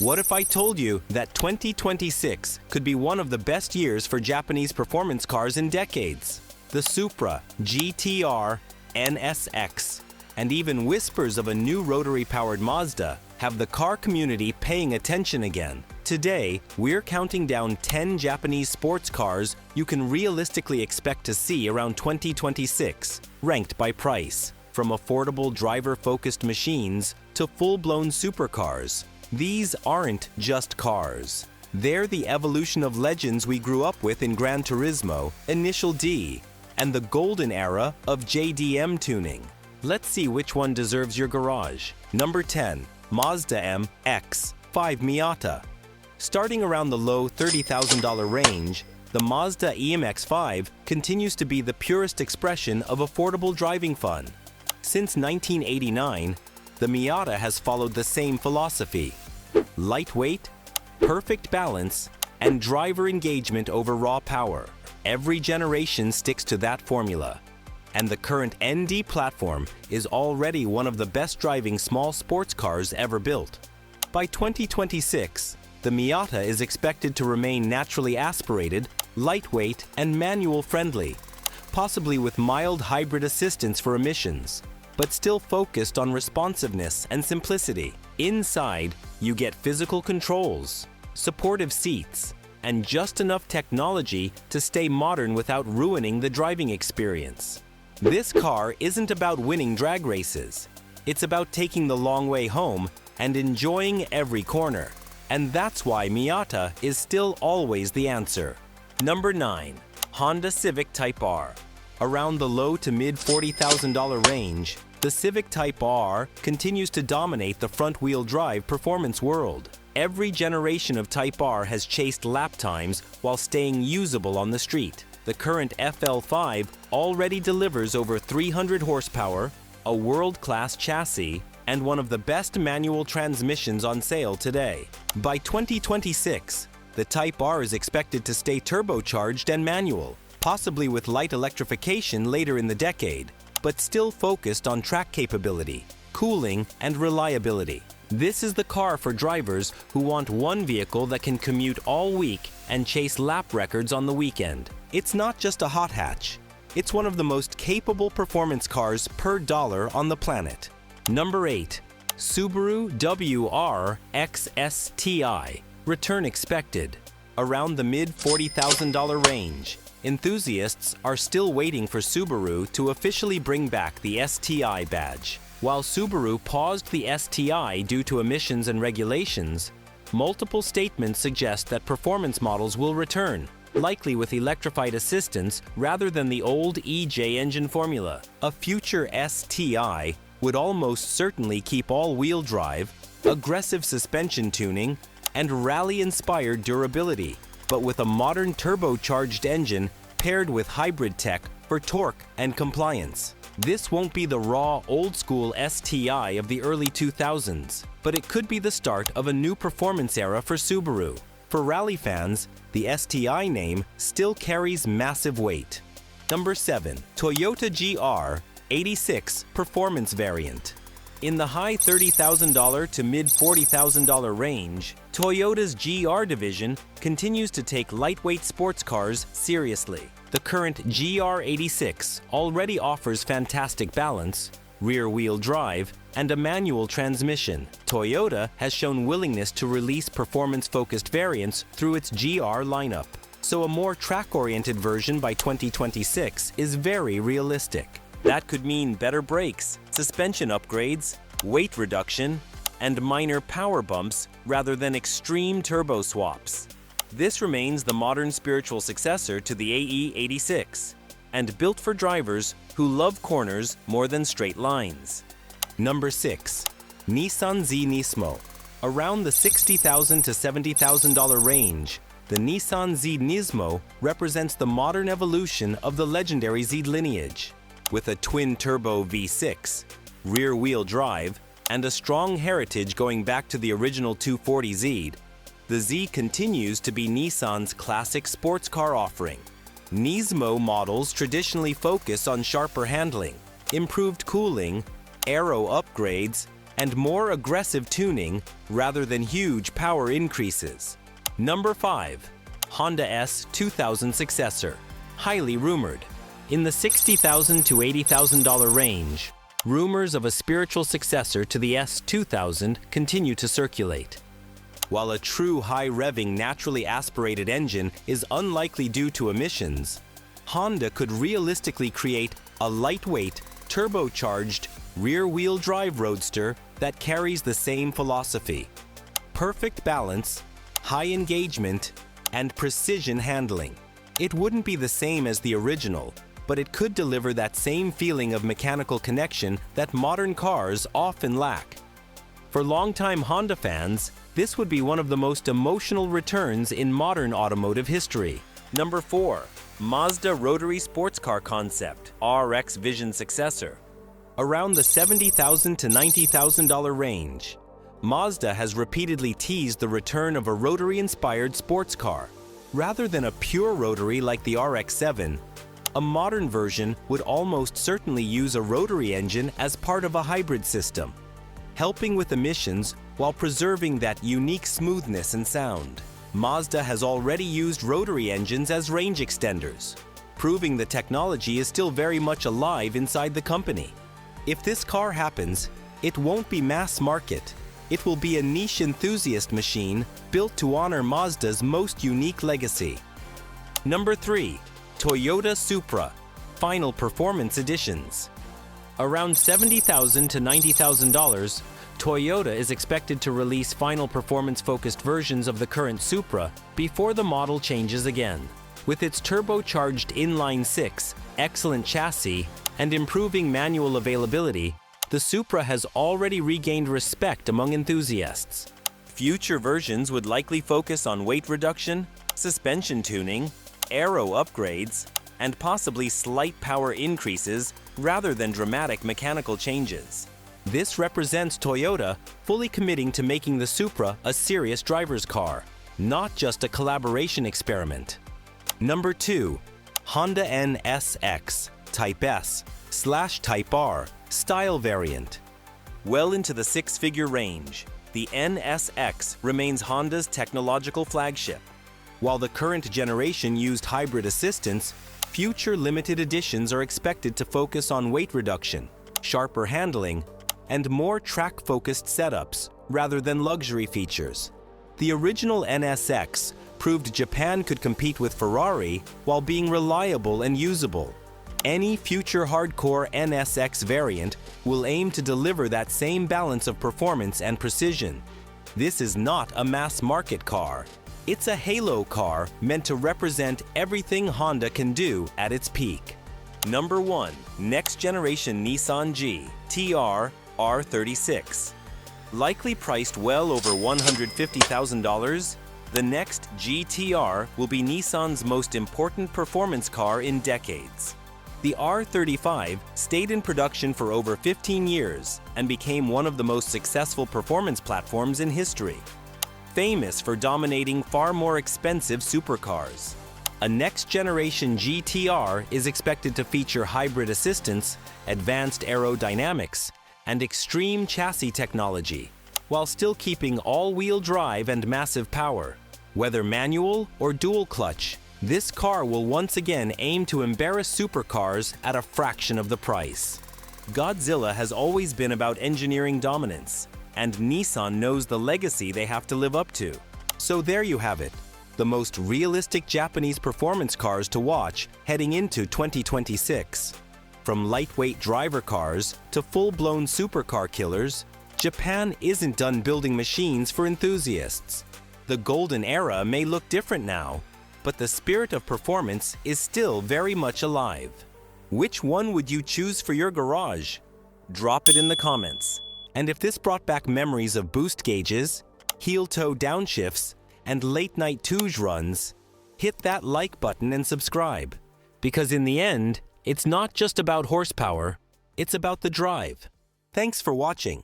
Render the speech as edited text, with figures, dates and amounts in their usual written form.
What if I told you that 2026 could be one of the best years for Japanese performance cars in decades? The Supra, GTR, NSX, and even whispers of a new rotary-powered Mazda have the car community paying attention again. Today, we're counting down 10 Japanese sports cars you can realistically expect to see around 2026, ranked by price. From affordable driver-focused machines to full-blown supercars, these aren't just cars. They're the evolution of legends we grew up with in Gran Turismo, Initial D, and the golden era of JDM tuning. Let's see which one deserves your garage. Number 10. Mazda MX-5 Miata. Starting around the low $30,000 range, the Mazda EMX-5 continues to be the purest expression of affordable driving fun. Since 1989, the Miata has followed the same philosophy: lightweight, perfect balance, and driver engagement over raw power. Every generation sticks to that formula, and the current ND platform is already one of the best driving small sports cars ever built. By 2026, the Miata is expected to remain naturally aspirated, lightweight, and manual-friendly, possibly with mild hybrid assistance for emissions, but still focused on responsiveness and simplicity. Inside, you get physical controls, supportive seats, and just enough technology to stay modern without ruining the driving experience. This car isn't about winning drag races. It's about taking the long way home and enjoying every corner. And that's why Miata is still always the answer. Number 9. Honda Civic Type R. Around the low to mid $40,000 range, the Civic Type R continues to dominate the front-wheel drive performance world. Every generation of Type R has chased lap times while staying usable on the street. The current FL5 already delivers over 300 horsepower, a world-class chassis, and one of the best manual transmissions on sale today. By 2026, the Type R is expected to stay turbocharged and manual, possibly with light electrification later in the decade, but still focused on track capability, cooling, and reliability. This is the car for drivers who want one vehicle that can commute all week and chase lap records on the weekend. It's not just a hot hatch. It's one of the most capable performance cars per dollar on the planet. Number 8. Subaru WR XSTI. Return expected. Around the mid $40,000 range, enthusiasts are still waiting for Subaru to officially bring back the STI badge. While Subaru paused the STI due to emissions and regulations, multiple statements suggest that performance models will return, likely with electrified assistance rather than the old EJ engine formula. A future STI would almost certainly keep all-wheel drive, aggressive suspension tuning, and rally-inspired durability, but with a modern turbocharged engine paired with hybrid tech for torque and compliance. This won't be the raw, old-school STI of the early 2000s, but it could be the start of a new performance era for Subaru. For rally fans, the STI name still carries massive weight. Number 7. Toyota GR86 Performance Variant. In the high $30,000 to mid $40,000 range, Toyota's GR division continues to take lightweight sports cars seriously. The current GR86 already offers fantastic balance, rear-wheel drive, and a manual transmission. Toyota has shown willingness to release performance-focused variants through its GR lineup, so a more track-oriented version by 2026 is very realistic. That could mean better brakes, suspension upgrades, weight reduction, and minor power bumps rather than extreme turbo swaps. This remains the modern spiritual successor to the AE86, and built for drivers who love corners more than straight lines. Number 6. Nissan Z Nismo. Around the $60,000 to $70,000 range, the Nissan Z Nismo represents the modern evolution of the legendary Z lineage. With a twin-turbo V6, rear-wheel drive, and a strong heritage going back to the original 240Z, the Z continues to be Nissan's classic sports car offering. Nismo models traditionally focus on sharper handling, improved cooling, aero upgrades, and more aggressive tuning rather than huge power increases. Number 5. Honda S 2000 successor. Highly rumored. In the $60,000 to $80,000 range, rumors of a spiritual successor to the S2000 continue to circulate. While a true high-revving naturally aspirated engine is unlikely due to emissions, Honda could realistically create a lightweight, turbocharged, rear-wheel drive roadster that carries the same philosophy: perfect balance, high engagement, and precision handling. It wouldn't be the same as the original, but it could deliver that same feeling of mechanical connection that modern cars often lack. For longtime Honda fans, this would be one of the most emotional returns in modern automotive history. Number 4. Mazda rotary sports car concept, RX Vision successor. Around the $70,000 to $90,000 range, Mazda has repeatedly teased the return of a rotary-inspired sports car. Rather than a pure rotary like the RX-7, a modern version would almost certainly use a rotary engine as part of a hybrid system, helping with emissions while preserving that unique smoothness and sound. Mazda has already used rotary engines as range extenders, proving the technology is still very much alive inside the company. If this car happens, it won't be mass market. It will be a niche enthusiast machine built to honor Mazda's most unique legacy. Number 3. Toyota Supra, Final Performance Editions. Around $70,000 to $90,000, Toyota is expected to release final performance-focused versions of the current Supra before the model changes again. With its turbocharged inline-six, excellent chassis, and improving manual availability, the Supra has already regained respect among enthusiasts. Future versions would likely focus on weight reduction, suspension tuning, aero upgrades, and possibly slight power increases rather than dramatic mechanical changes. This represents Toyota fully committing to making the Supra a serious driver's car, not just a collaboration experiment. Number 2. Honda NSX Type S/Type R style variant. Well into the six-figure range, the NSX remains Honda's technological flagship. While the current generation used hybrid assistance, future limited editions are expected to focus on weight reduction, sharper handling, and more track-focused setups rather than luxury features. The original NSX proved Japan could compete with Ferrari while being reliable and usable. Any future hardcore NSX variant will aim to deliver that same balance of performance and precision. This is not a mass-market car. It's a halo car meant to represent everything Honda can do at its peak. Number 1. Next generation Nissan GT-R R36. Likely priced well over $150,000, the next GT-R will be Nissan's most important performance car in decades. The R35 stayed in production for over 15 years and became one of the most successful performance platforms in history, famous for dominating far more expensive supercars. A next-generation GT-R is expected to feature hybrid assistance, advanced aerodynamics, and extreme chassis technology, while still keeping all-wheel drive and massive power. Whether manual or dual clutch, this car will once again aim to embarrass supercars at a fraction of the price. Godzilla has always been about engineering dominance, and Nissan knows the legacy they have to live up to. So there you have it, the most realistic Japanese performance cars to watch heading into 2026. From lightweight driver cars to full-blown supercar killers, Japan isn't done building machines for enthusiasts. The golden era may look different now, but the spirit of performance is still very much alive. Which one would you choose for your garage? Drop it in the comments. And if this brought back memories of boost gauges, heel-toe downshifts, and late-night Touge runs, hit that like button and subscribe. Because in the end, it's not just about horsepower, it's about the drive. Thanks for watching.